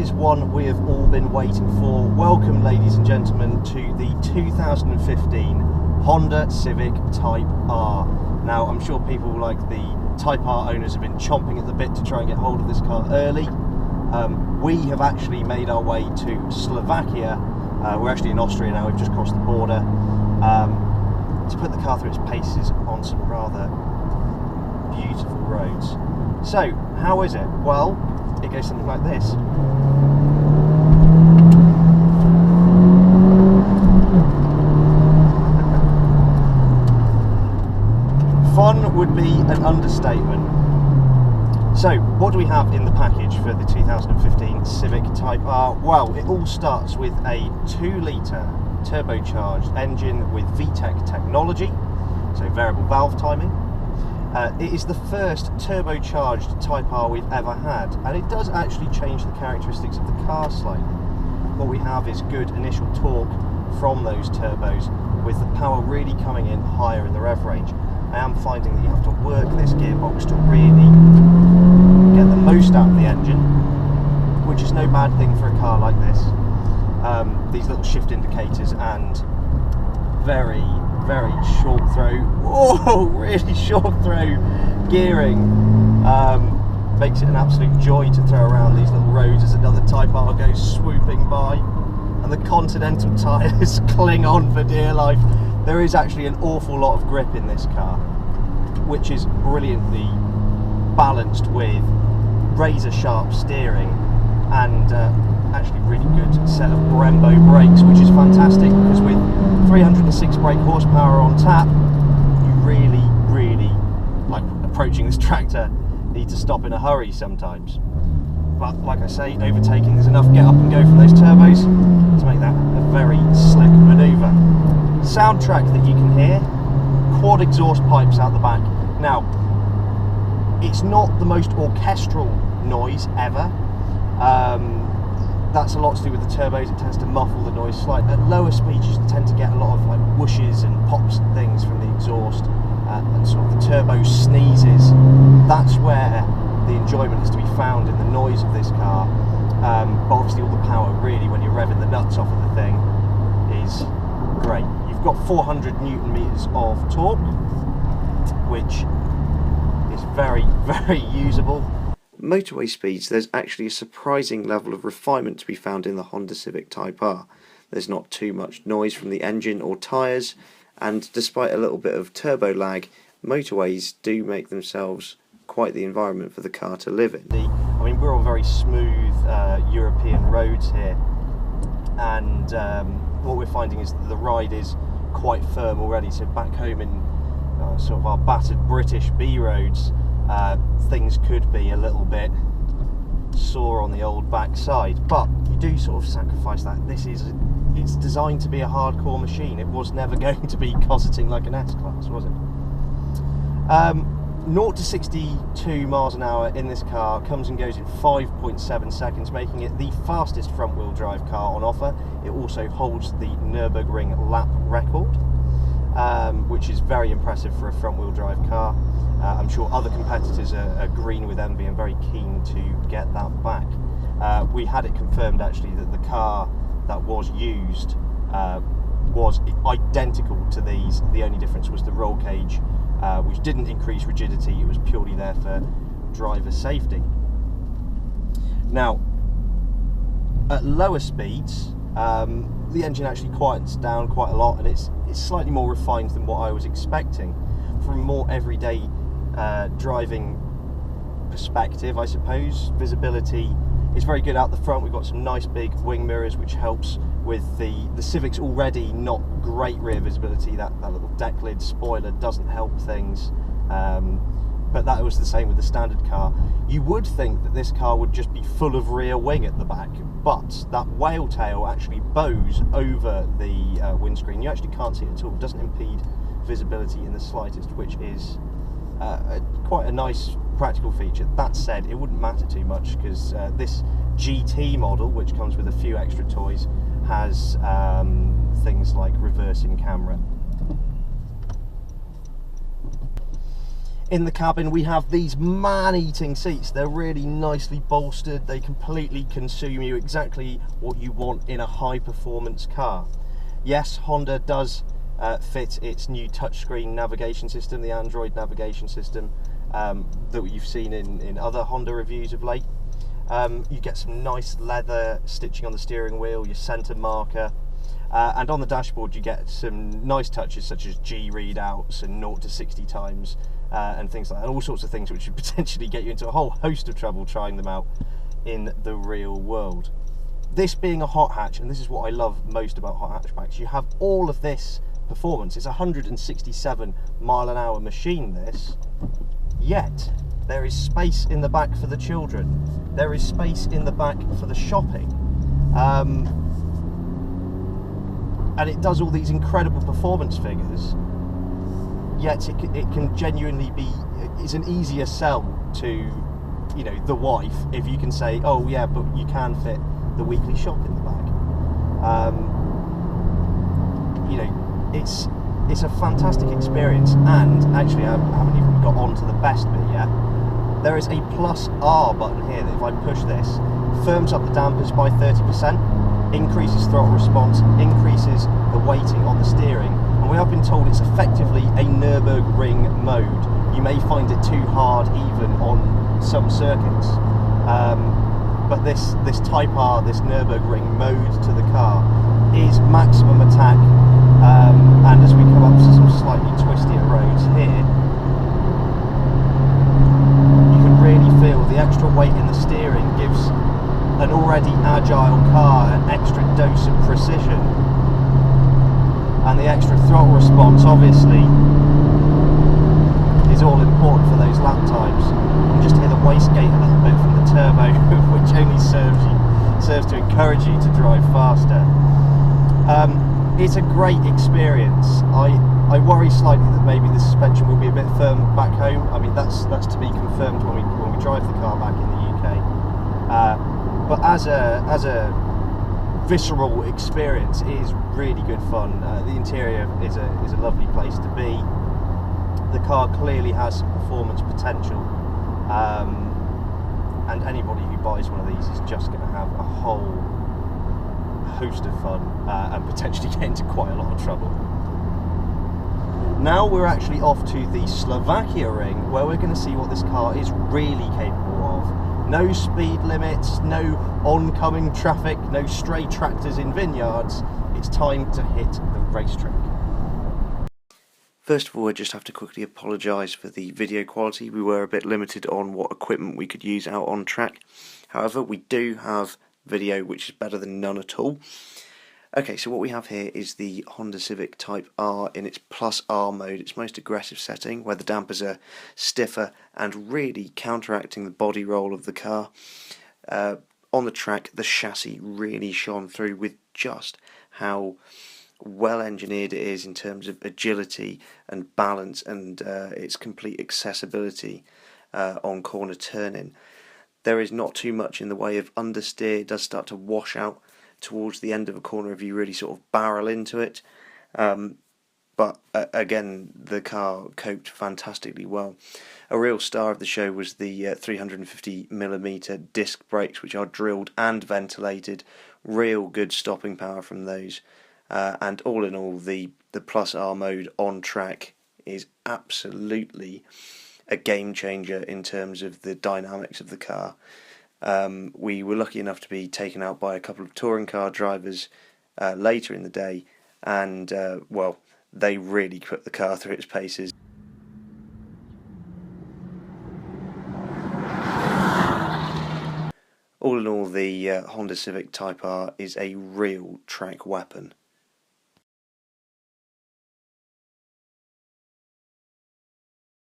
is one we have all been waiting for. Welcome, ladies and gentlemen, to the 2015 Honda Civic Type-R. Now, I'm sure people like the Type-R owners have been chomping at the bit to try and get hold of this car early. We have actually made our way to Slovakia. We're actually in Austria now, we've just crossed the border, to put the car through its paces on some rather beautiful roads. So, how is it? Well, it goes something like this. Fun would be an understatement. So, what do we have in the package for the 2015 Civic Type-R? Well, it all starts with a 2-litre turbocharged engine with VTEC technology, so variable valve timing. It is the first turbocharged Type-R we've ever had, and it does actually change the characteristics of the car slightly. What we have is good initial torque from those turbos, with the power really coming in higher in the rev range. I am finding that you have to work this gearbox to really get the most out of the engine, which is no bad thing for a car like this. These little shift indicators and very short throw, whoa, really short throw gearing makes it an absolute joy to throw around these little roads as another Type-R goes swooping by, and the Continental tyres cling on for dear life. There is actually an awful lot of grip in this car, which is brilliantly balanced with razor sharp steering and actually really good set of Brembo brakes, which is fantastic because with 306 brake horsepower on tap, you really, like approaching this tractor, need to stop in a hurry sometimes. But like I say, overtaking, there's enough get up and go from those turbos to make that a very slick manoeuvre. Soundtrack that you can hear, quad exhaust pipes out the back. Now, it's not the most orchestral noise ever. That's a lot to do with the turbos. It tends to muffle the noise slightly. At lower speeds, you tend to get a lot of like whooshes and pops and things from the exhaust, and sort of the turbo sneezes. That's where the enjoyment is to be found in the noise of this car. But obviously, all the power really, when you're revving the nuts off of the thing, is great. You've got 400 Newton meters of torque, which is very usable. Motorway speeds, there's actually a surprising level of refinement to be found in the Honda Civic Type-R. There's not too much noise from the engine or tyres, and despite a little bit of turbo lag, motorways do make themselves quite the environment for the car to live in. I mean, we're on very smooth European roads here, and what we're finding is that the ride is quite firm already. So back home in sort of our battered British B roads, things could be a little bit sore on the old backside, but you do sort of sacrifice that. It's designed to be a hardcore machine. It was never going to be cosseting like an S-Class, was it? 0 to 62 miles an hour in this car comes and goes in 5.7 seconds, making it the fastest front-wheel drive car on offer. It also holds the Nürburgring lap record, which is very impressive for a front-wheel drive car. I'm sure other competitors are green with envy and very keen to get that back. We had it confirmed actually that the car that was used was identical to these. The only difference was the roll cage, which didn't increase rigidity. It was purely there for driver safety. Now, at lower speeds, the engine actually quiets down quite a lot, and it's slightly more refined than what I was expecting from a more everyday driving perspective, I suppose. Visibility is very good out the front. We've got some nice big wing mirrors, which helps with the Civic's already not great rear visibility. That little deck lid spoiler doesn't help things, but that was the same with the standard car. You would think that this car would just be full of rear wing at the back, but that whale tail actually bows over the windscreen. You actually can't see it at all. It doesn't impede visibility in the slightest, which is quite a nice practical feature. That said, it wouldn't matter too much because this GT model, which comes with a few extra toys, has things like reversing camera. In the cabin we have these man-eating seats. They're really nicely bolstered. They completely consume you, exactly what you want in a high-performance car. Yes, Honda does fit its new touchscreen navigation system, the Android navigation system that you've seen in other Honda reviews of late. You get some nice leather stitching on the steering wheel, your centre marker, and on the dashboard you get some nice touches such as G readouts and 0 to 60 times and things like that, all sorts of things which would potentially get you into a whole host of trouble trying them out in the real world. This being a hot hatch, and this is what I love most about hot hatchbacks, you have all of this performance. It's a 167 mile-an-hour machine, this, yet there is space in the back for the children. There is space in the back for the shopping. And it does all these incredible performance figures, yet it can genuinely be, it's an easier sell to, you know, the wife if you can say, oh yeah, but you can fit the weekly shop in the back. You know, it's a fantastic experience, and actually I haven't even got on to the best bit yet. There is a plus R button here that if I push this, firms up the dampers by 30%, increases throttle response, increases the weighting on the steering, and we have been told it's effectively a Nürburgring mode. You may find it too hard even on some circuits, but this Type-R, this Nürburgring mode to the car, is maximum attack, and as we come up to some slightly twistier roads here, you can really feel the extra weight in the steering gives an already agile car an extra dose of precision, and the extra throttle response obviously is all important for those lap times. You can just hear the wastegate a little bit from the turbo, which only serves to encourage you to drive faster. It's a great experience. I worry slightly that maybe the suspension will be a bit firm back home. I mean, that's to be confirmed when we drive the car back in the UK. But as a visceral experience, it is really good fun. The interior is a lovely place to be. The car clearly has some performance potential, and anybody who buys one of these is just going to have a whole host of fun and potentially get into quite a lot of trouble. Now we're actually off to the Slovakia ring, where we're going to see what this car is really capable of. No speed limits, no oncoming traffic, no stray tractors in vineyards. It's time to hit the racetrack. First of all, I just have to quickly apologise for the video quality. We were a bit limited on what equipment we could use out on track. However, we do have video which is better than none at all. Okay, so what we have here is the Honda Civic Type-R in its plus R mode, its most aggressive setting, where the dampers are stiffer and really counteracting the body roll of the car. On the track, the chassis really shone through with just how well engineered it is in terms of agility and balance and its complete accessibility on corner turning. There is not too much in the way of understeer. It does start to wash out towards the end of a corner if you really sort of barrel into it, but again, the car coped fantastically well. A real star of the show was the 350mm disc brakes, which are drilled and ventilated. Real good stopping power from those, and all in all, the plus R mode on track is absolutely a game changer in terms of the dynamics of the car. We were lucky enough to be taken out by a couple of touring car drivers later in the day, and well, they really put the car through its paces. All in all, the Honda Civic Type-R is a real track weapon.